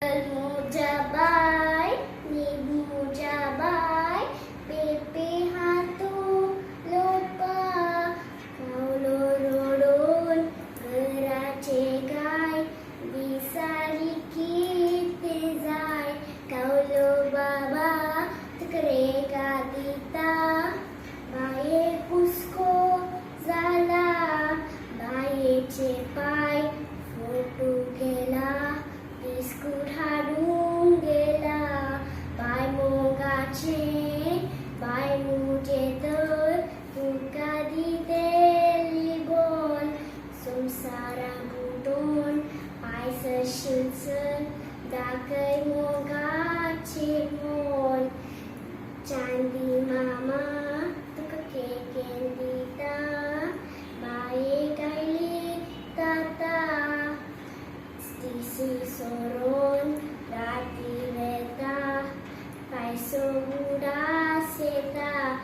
Mujabai, ni mujabai, pepe hatu lupa, kau lorong gerace gai, bisa dikit zai, kau lo baba terkereka dita, baik usko zala, baik cepai, foto gela. Biscuit हाडून गेला bye मोगाचे bye मुझे तर तुका दिलेली बोल संसारा बुटून पायस शिलसर दाखय मोगाचे मोल चांदी मामा तुका केकेन दिता बाये गायली ताता Sisi soron rati veta, pai so muda seta.